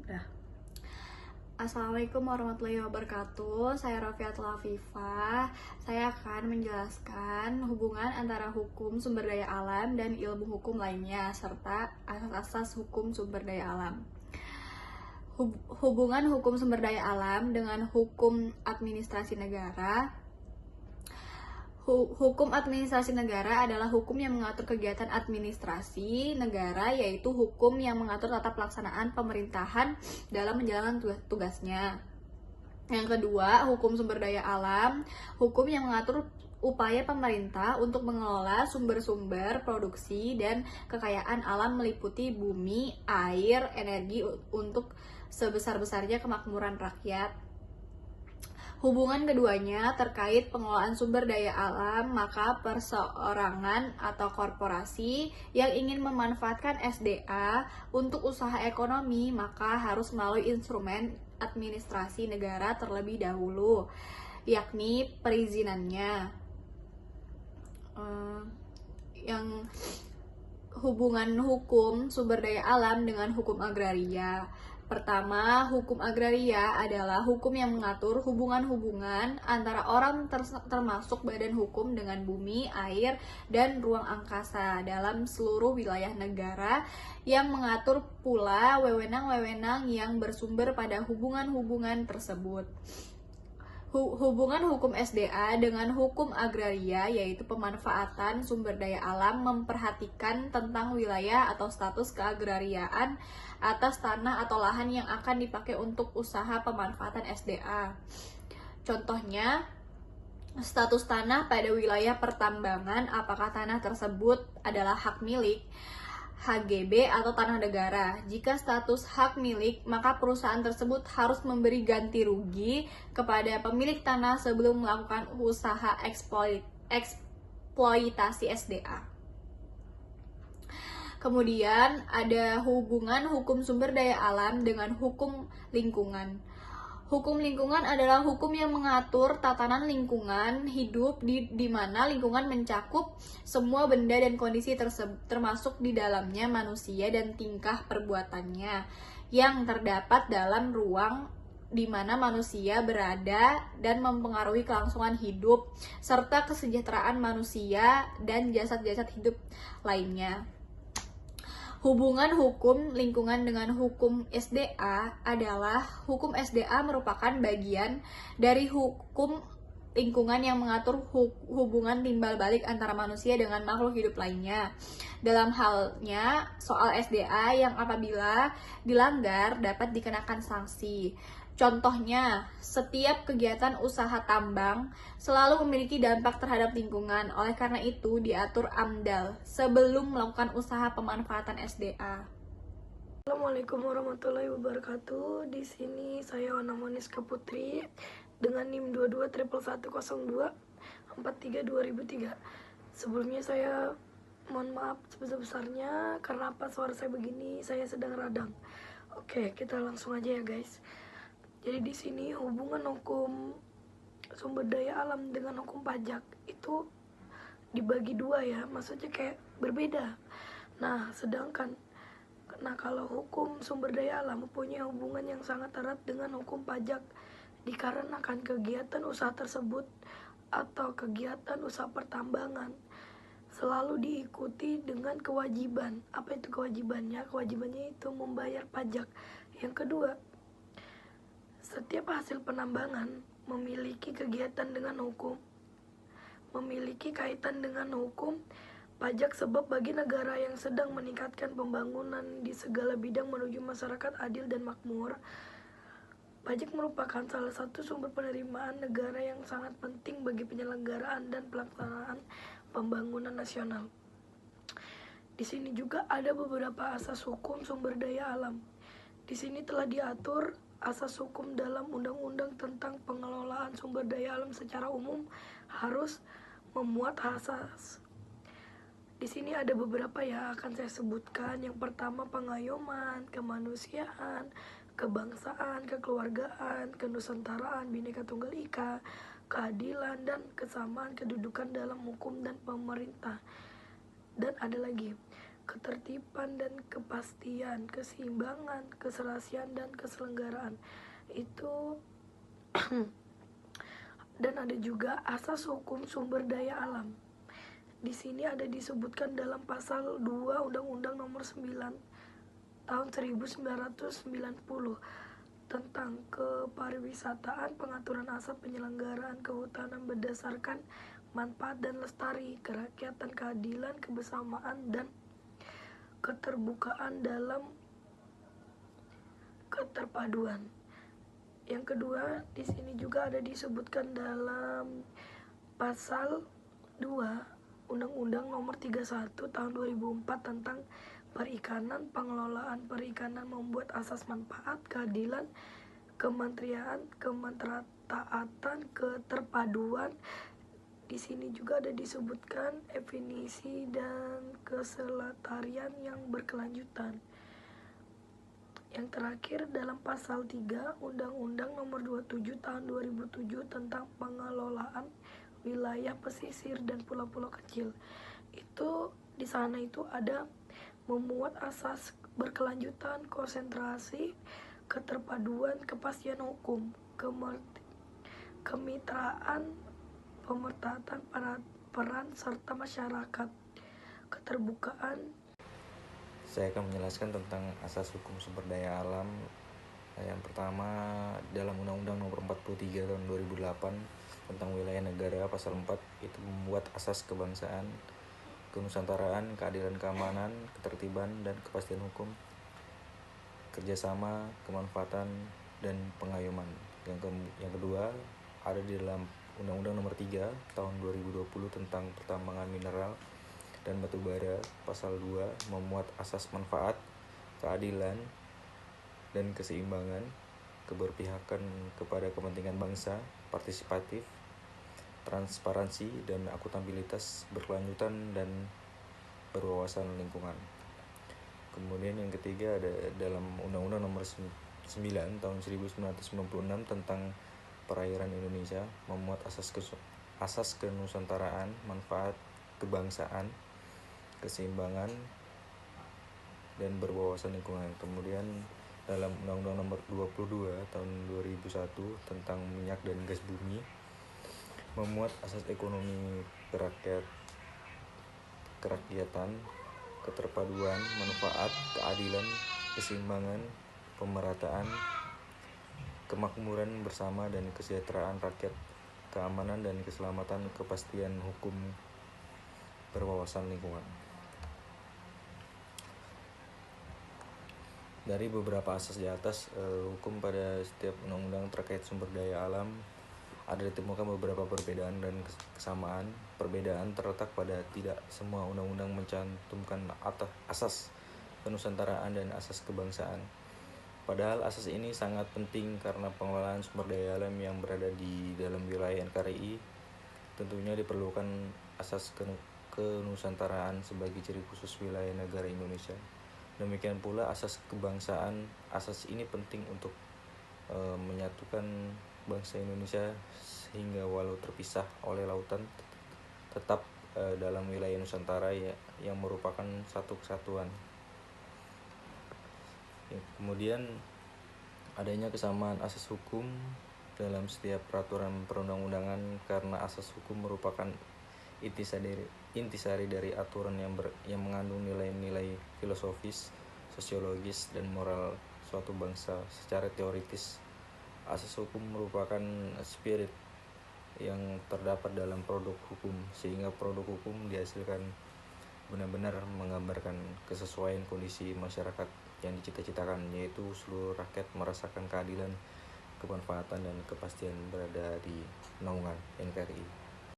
Udah. Assalamualaikum warahmatullahi wabarakatuh. Saya Rafiatul Afifah. Saya akan menjelaskan hubungan antara hukum sumber daya alam dan ilmu hukum lainnya, serta asas-asas hukum sumber daya alam. Hubungan hukum sumber daya alam dengan hukum administrasi negara. Hukum administrasi negara adalah hukum yang mengatur kegiatan administrasi negara, yaitu hukum yang mengatur tata pelaksanaan pemerintahan dalam menjalankan tugasnya. Yang kedua, hukum sumber daya alam, hukum yang mengatur upaya pemerintah untuk mengelola sumber-sumber produksi dan kekayaan alam meliputi bumi, air, energi untuk sebesar-besarnya kemakmuran rakyat. Hubungan keduanya terkait pengelolaan sumber daya alam, maka perseorangan atau korporasi yang ingin memanfaatkan SDA untuk usaha ekonomi, maka harus melalui instrumen administrasi negara terlebih dahulu, yakni perizinannya. Yang hubungan hukum sumber daya alam dengan hukum agraria. Pertama, hukum agraria adalah hukum yang mengatur hubungan-hubungan antara orang termasuk badan hukum dengan bumi, air, dan ruang angkasa dalam seluruh wilayah negara, yang mengatur pula wewenang-wewenang yang bersumber pada hubungan-hubungan tersebut. Hubungan hukum SDA dengan hukum agraria, yaitu pemanfaatan sumber daya alam, memperhatikan tentang wilayah atau status keagrariaan atas tanah atau lahan yang akan dipakai untuk usaha pemanfaatan SDA. Contohnya, status tanah pada wilayah pertambangan, apakah tanah tersebut adalah hak milik, HGB atau tanah negara. Jika status hak milik, maka perusahaan tersebut harus memberi ganti rugi kepada pemilik tanah sebelum melakukan usaha eksploitasi SDA. Kemudian ada hubungan hukum sumber daya alam dengan hukum lingkungan. Hukum lingkungan adalah hukum yang mengatur tatanan lingkungan hidup di mana lingkungan mencakup semua benda dan kondisi termasuk di dalamnya manusia dan tingkah perbuatannya yang terdapat dalam ruang di mana manusia berada dan mempengaruhi kelangsungan hidup serta kesejahteraan manusia dan jasad-jasad hidup lainnya. Hubungan hukum lingkungan dengan hukum SDA adalah hukum SDA merupakan bagian dari hukum lingkungan yang mengatur hubungan timbal balik antara manusia dengan makhluk hidup lainnya. Dalam halnya soal SDA yang apabila dilanggar dapat dikenakan sanksi. Contohnya, setiap kegiatan usaha tambang selalu memiliki dampak terhadap lingkungan. Oleh karena itu, diatur AMDAL sebelum melakukan usaha pemanfaatan SDA. Assalamualaikum warahmatullahi wabarakatuh. Di sini saya Wana Moniska Putri dengan NIM 22110102 43 2003. Sebelumnya saya mohon maaf sebesar-besarnya karena apa suara saya begini, saya sedang radang. Oke, kita langsung aja ya guys. Jadi di sini hubungan hukum sumber daya alam dengan hukum pajak itu dibagi dua ya, maksudnya kayak berbeda. Nah kalau hukum sumber daya alam mempunyai hubungan yang sangat erat dengan hukum pajak dikarenakan kegiatan usaha tersebut atau kegiatan usaha pertambangan selalu diikuti dengan kewajiban. Apa itu kewajibannya? Kewajibannya itu membayar pajak. Yang kedua, setiap hasil penambangan memiliki kegiatan dengan hukum, memiliki kaitan dengan hukum pajak sebab bagi negara yang sedang meningkatkan pembangunan di segala bidang menuju masyarakat adil dan makmur, pajak merupakan salah satu sumber penerimaan negara yang sangat penting bagi penyelenggaraan dan pelaksanaan pembangunan nasional. Di sini juga ada beberapa asas hukum sumber daya alam. Di sini telah diatur asas hukum dalam undang-undang tentang pengelolaan sumber daya alam secara umum harus memuat asas. Di sini ada beberapa yang akan saya sebutkan. Yang pertama, pengayoman, kemanusiaan, kebangsaan, kekeluargaan, kenusantaraan, Bhinneka Tunggal Ika, keadilan dan kesamaan kedudukan dalam hukum dan pemerintah. Dan ada lagi ketertiban dan kepastian, keseimbangan, keserasian dan keselenggaraan. Itu dan ada juga asas hukum sumber daya alam. Di sini ada disebutkan dalam pasal 2 Undang-Undang Nomor 9 tahun 1990 tentang kepariwisataan, pengaturan asas, penyelenggaraan kehutanan berdasarkan manfaat dan lestari, kerakyatan, keadilan, kebersamaan, dan keterbukaan dalam keterpaduan. Yang kedua, di sini juga ada disebutkan dalam pasal 2 Undang-Undang Nomor 31 tahun 2004 tentang perikanan, pengelolaan perikanan membuat asas manfaat, keadilan, kementerian, kemerataatan, keterpaduan. Di sini juga ada disebutkan definisi dan keselatarian yang berkelanjutan. Yang terakhir dalam pasal 3 Undang-Undang Nomor 27 tahun 2007 tentang pengelolaan wilayah pesisir dan pulau-pulau kecil. Itu di sana itu ada memuat asas berkelanjutan, konsentrasi, keterpaduan, kepastian hukum, kemitraan, pemertaatan peran serta masyarakat, keterbukaan. Saya akan menjelaskan tentang asas hukum sumber daya alam. Yang pertama, dalam Undang-Undang Nomor 43 tahun 2008 tentang wilayah negara pasal 4 itu membuat asas kebangsaan, kenusantaraan, keadilan, keamanan, ketertiban, dan kepastian hukum, kerjasama, kemanfaatan, dan pengayuman. Yang kedua, ada di dalam Undang-Undang Nomor 3 tahun 2020 tentang pertambangan mineral dan batu bara pasal 2 memuat asas manfaat, keadilan, dan keseimbangan, keberpihakan kepada kepentingan bangsa, partisipatif, transparansi, dan akuntabilitas, berkelanjutan, dan berwawasan lingkungan. Kemudian yang ketiga ada dalam Undang-Undang Nomor 9 tahun 1996 tentang perairan Indonesia memuat asas kenusantaraan, manfaat, kebangsaan, keseimbangan, dan berwawasan lingkungan. Kemudian dalam Undang-Undang Nomor 22 tahun 2001 tentang minyak dan gas bumi memuat asas ekonomi kerakyatan, keterpaduan, manfaat, keadilan, keseimbangan, pemerataan, kemakmuran bersama dan kesejahteraan rakyat, keamanan dan keselamatan, kepastian hukum, berwawasan lingkungan. Dari beberapa asas di atas, hukum pada setiap undang-undang terkait sumber daya alam ada ditemukan beberapa perbedaan dan kesamaan. Perbedaan terletak pada tidak semua undang-undang mencantumkan asas kenusantaraan dan asas kebangsaan. Padahal asas ini sangat penting karena pengelolaan sumber daya alam yang berada di dalam wilayah NKRI tentunya diperlukan asas kenusantaraan sebagai ciri khusus wilayah negara Indonesia. Demikian pula asas kebangsaan. Asas ini penting untuk menyatukan bangsa Indonesia sehingga walau terpisah oleh lautan tetap dalam wilayah Nusantara yang merupakan satu kesatuan. Kemudian adanya kesamaan asas hukum dalam setiap peraturan perundang-undangan karena asas hukum merupakan intisari dari aturan yang mengandung nilai-nilai filosofis, sosiologis, dan moral suatu bangsa. Secara teoritis, asas hukum merupakan spirit yang terdapat dalam produk hukum, sehingga produk hukum dihasilkan benar-benar menggambarkan kesesuaian kondisi masyarakat yang dicita-citakan, yaitu seluruh rakyat merasakan keadilan, kemanfaatan, dan kepastian berada di naungan NKRI.